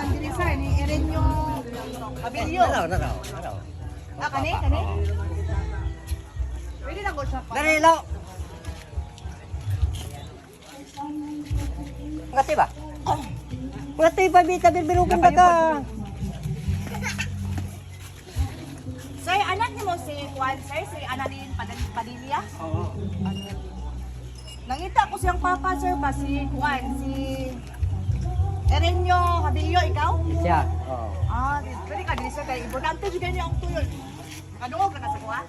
kuan diri sir ni Erenyo Abilio. Naraw. Ah, kani? Pwede na ko siya pa. Dari lo. Ngati ba? Ngati pa bita birukan ba ka? Sir, anak ni mo si Juan, sir, si Annalyn Padilla? Oo. Nangita ko siyang papa, sir, ba si Juan, si Erenyo Abilio, ikaw? Siya. Oo. Ah, pwede ka din sir, kaya importante juga niya ang tuyo. Kadungog na ka sa kuha?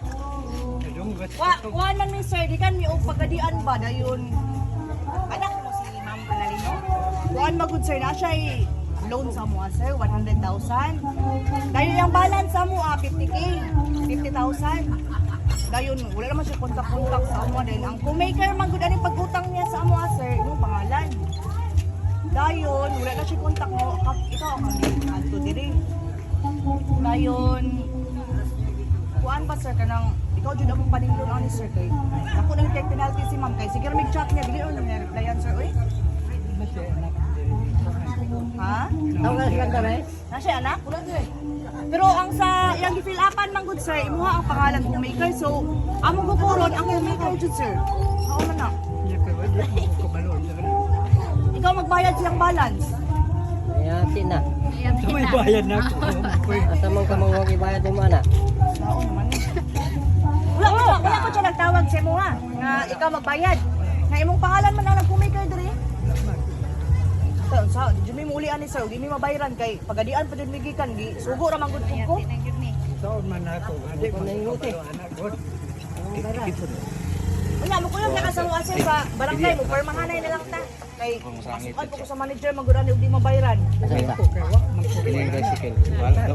Kuha man mi sir, di kan mi og pagkadian ba dayon. Anak mo si Ma'am Annalyn, no? Kuhaan magud sir na siya loan sa mo sir, 100,000. Dayon yung balance sa mo 50k, 50,000. Dayon wala naman siya kontak-kontak sa amo dahil ang co-maker man gud ani pagutang niya sa amo sir, imong pangalan. Dayon wala na siya kontak mo, ikaw ang adto diri. Dayon kuan ba sir kanang ikaw jud among paninglo ani sir kay ako nang take penalty si ma'am kay sige ra mig-chat niya dili on na replyan sir oy. Ha? Tawo ka lang kami? Na siya anak? Wala diri. Pero ang sa iyang gi-fill upan man gud sir, imuha ang pangalan kong maker. So, among gukuron ang kong maker jud sir. Sao man na? Ikaw magbayad siyang balance. Ayatin na. May bayad na ako. Asa man ka mangwag ibayad mo ana? Sao naman ni? Wala ko siya nagtawag sa imo ha. Nga ikaw magbayad. Nga imong pangalan man ang nag-maker diri. Sa di mi muli ani sir, di mi mabayaran kay pagadian pa jud migikan gi sugo ra man gud ko. Saan man ako. Adi ko na inuti. Wala mo kuya ka sa mo sa barangay mo permahanay na lang ta. Kay masukan po ko sa manager magud og di mabayaran.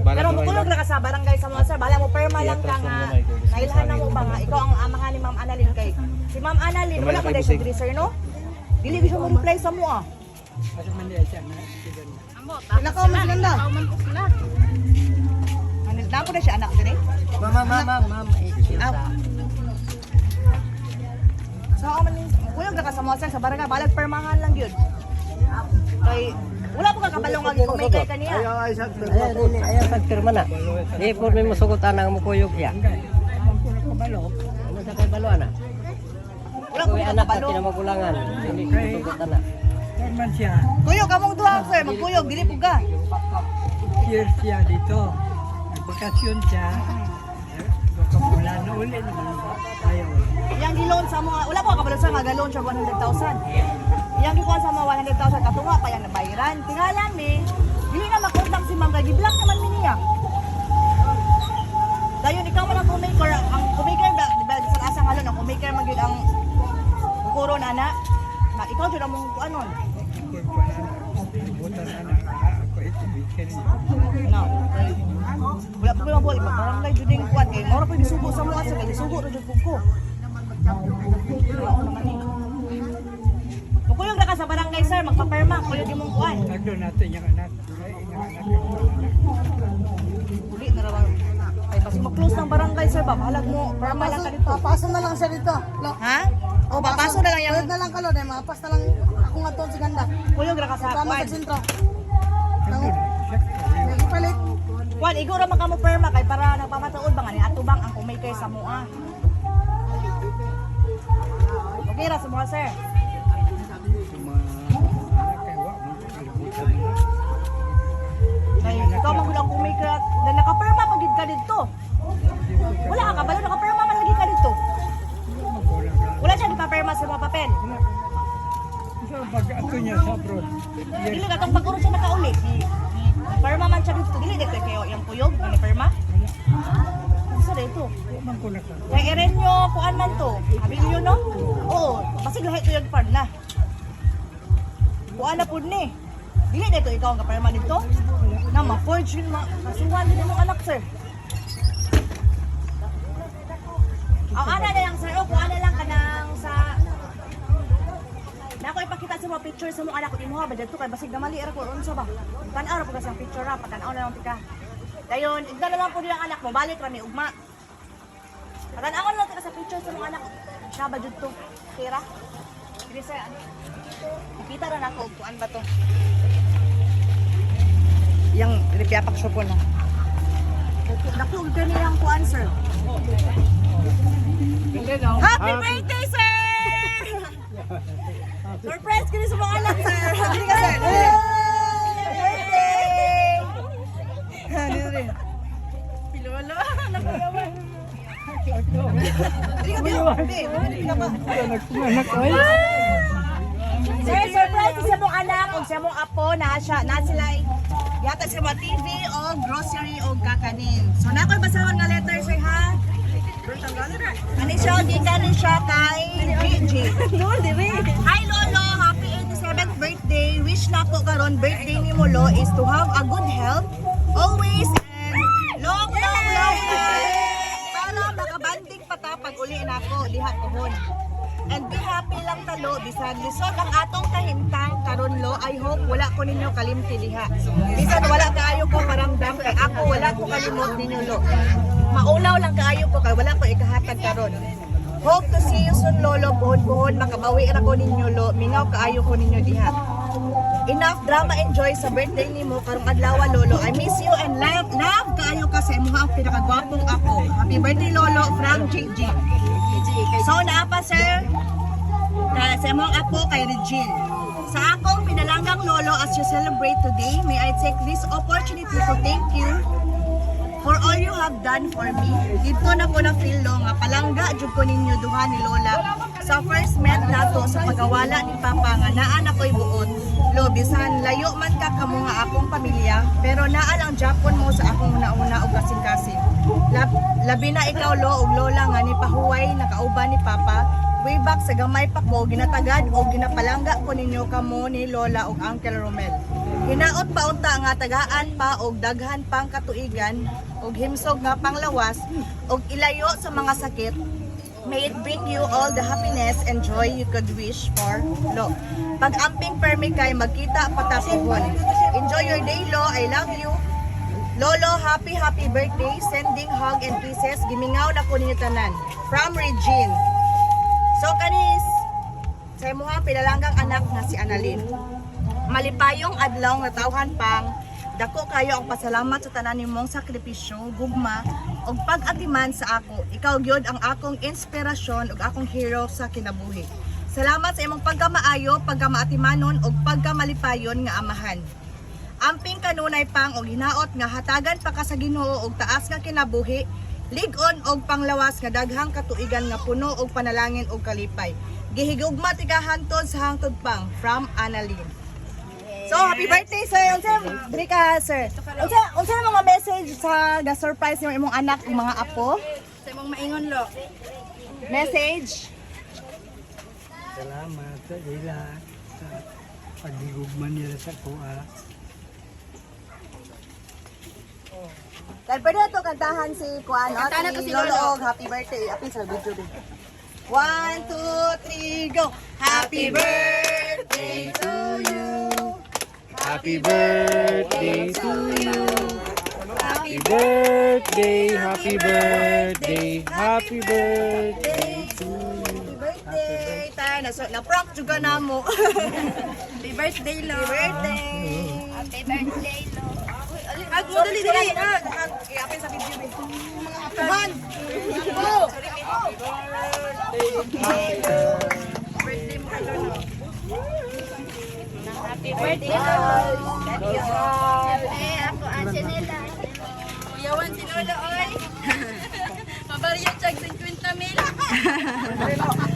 Pero mo kuya ka sa barangay sa mo sir, bala mo perma lang ka nga nailhan na mo ba nga ikaw ang amahan ni Ma'am Annalyn kay si Ma'am Annalyn wala pa dai siya sir no? Dili bi siya mo reply sa mo ah. Kasi man diya siya na. Nakaw man ganda. Nakaw man po sila. Ano na siya anak dire? Ma'am. Sa man ni kuya nakasama sa barangay balag permahan lang gyud. Kay wala po ka kabalo nga gi-maker kaniya. Ayaw pagpirma na. Di po may masugutan ang mukuyog siya. Kabalo. Ano sa kay balo ana? Wala po Kuya ka anak kabalo. na kinamagulangan. Hindi ko masugutan na. Saan man siya. Kuyog kamong duha sir, magkuyog dili po ka. Year siya dito. Nagbakasyon siya. Mula na uli naman. Ayaw. Yang gi-loan sa mga wala po ka kabalo sa nga loan siya 100,000. Yang gikuha sa mga 100,000 katunga pa yang nabayaran. Tingalan ni dili na makontak si Ma'am kay giblock naman mi niya. Dayon ikaw man ang co-maker, ang co-maker ba di ba sa asa ngalon ang co-maker man gyud ang kuron ana. Na ikaw jud among kuanon. Ako ito bikin. No. Wala pa ko boy, barangay jud ning kuan kay mora pa gisugo sa mga sa kay gisugo ra jud ko. Mukuyog na ka sa barangay sir, magpaperma kuyog imong kuan. Nagdo natin yung anak. Uli na ra ay basi mo-close ng barangay sir ba, bahalag mo, perma lang ka dito. Papaso na lang siya dito. Lo. Ha? O papaso na lang Pwede yang na lang kalo, dahil mapas na lang ako nga doon sa ganda. kuyog ra ka sa Tama kuan. sa sentro. Nagipalit. Kuan igo ra man ka mo perma kay para nagpamatuod ba nga ni atubang ang kumaykay sa mua. Okay ra sa mga sir. Kay ikaw man gud ang kumaykay at na nakaperma pagid ka dito. Wala ka kabalo nakaperma man lagi ka dito. Wala siya gipaperma sa mga papel. So, pag ato niya sa abroad. Dili ka tong pag-uro siya nakauli. Perma man siya dito. Dili dito kayo yung kuyog ni perma. Sa dito. Man ko na ka. Kay Erenyo, kuan man to. Abilio no? Oo, basig lahi to yung farm na. Kuan na pud ni. Dili dito ikaw ang kaperma dito. Na ma-forge yun masuwan din mong anak sir. Ang ana na lang sir, o kuan na lang kanang sa na ako ipakita sa mga picture sa mga anak ko imuha ba dito kay basig na mali ra ko unsa ba. Tan-aw ra pud sa picture ra, patan-aw na lang tika. Dayon, igda na lang pud yung anak mo, balik ra ni ugma. Patan-aw na lang tika sa picture sa mga anak ko. Siya ba jud to? Tira. Dili sir, ano? Kita ra nako og kuan ba to? Yang ripiapak siya po na. Nakog ka niyang kuan, sir. Happy birthday, sir! Surprise ka rin sa mga anak, sir. Happy ka, sir. Happy birthday! Dito rin. Pilolo. Nakayawan. Hindi ka ba? Hindi ka ba? Sir, surprise sa mong anak o sa mong apo na sila yata sa mga TV o grocery o kakanin. So na ako'y basahan nga letter, sir, ha? Ano siya? Gikanin siya kay Gigi. Hi Lolo, happy 87th birthday. Wish na ko karon birthday ni Molo is to have a good health always and long life. Para makabanding patapag uli na ako diha kohon. And be happy lang talo, bisan lisod ang atong kahintang karon lo. I hope wala ko ninyo kalimti diha. Bisan wala kaayo ko maramdam kay ako wala ko kalimot ninyo lo. Maunaw lang kaayo ko kay wala ko ikahatag karon. Hope to see you soon lolo, buhon-buhon makabawi ra ko ninyo lo. Mingaw kaayo ko ninyo diha. Enough drama enjoy sa birthday nimo karong adlaw lolo. I miss you and love kaayo ka sa imong pinakagwapong ako. Happy birthday lolo from Gigi. So naapa sir, sa imong apo kay Regine. Sa akong pinalanggang lolo as you celebrate today, may I take this opportunity to thank you for all you have done for me. Dito na ko na feel lo nga palangga jud ko ninyo duha ni Lola. Sa first met nato sa pagawala ni Papa nga naa na ko'y buot. Lo bisan layo man ka kamo nga akong pamilya, pero naa lang Japon mo sa akong una-una og kasing-kasing. Labi na ikaw lo og lola nga ni pahuway nakauban ni Papa. Way back sa gamay pa ko ginatagad o ginapalangga ko ninyo kamo ni Lola og Uncle Romel. Hinaot pa unta nga tagaan pa og daghan pang katuigan og himsog nga panglawas og ilayo sa mga sakit. May it bring you all the happiness and joy you could wish for, Lo. Pag amping permi kay magkita patapon. Enjoy your day, Lo. I love you. Lolo, happy birthday. Sending hug and kisses. Gimingaw na ko ninyo tanan. From Regine. So kanis, sa imuha pinalanggang anak na si Annalyn. Malipayong adlaw nga tawhan pang dako kayo ang pasalamat sa tanan nimong sakripisyo, gugma ug pag-atiman sa ako. Ikaw gyud ang akong inspirasyon ug akong hero sa kinabuhi. Salamat sa imong pagkamaayo, pagkamaatimanon ug pagkamalipayon nga amahan. Amping kanunay pang og hinaot nga hatagan pa ka sa Ginoo og taas nga kinabuhi, lig-on og panglawas nga daghang katuigan nga puno og panalangin og kalipay. Gihigugma tiga hantod sa hangtod pang from Annalyn. So, happy birthday, sir. Unsa diri ka, sir? Unsa mga message sa ga-surprise yung imong anak ug mga apo? Sa imong maingon lo. Message. Salamat sa ila sa pagdigugman nila sa kuha. Dahil pwede ito kantahan si Kuan, no? Kantahan na to si Lolo. Lolo. Og happy birthday. Apin sa video din. 1, 2, 3, go! Happy birthday to you. Happy birthday to you. Happy birthday, happy birthday, happy birthday to you. Happy birthday. Tayo, na-prank juga na mo. Happy birthday lo. Happy birthday. Happy birthday lo. Hag mo, dali. Apin sa video din. Mga apuhan. Go! Birthday mo kay Lolo. Happy birthday, Lolo. Siyempre, ako ang Chanela. Kuyawan si Lolo, oy. Mabaryo tiyag 50,000.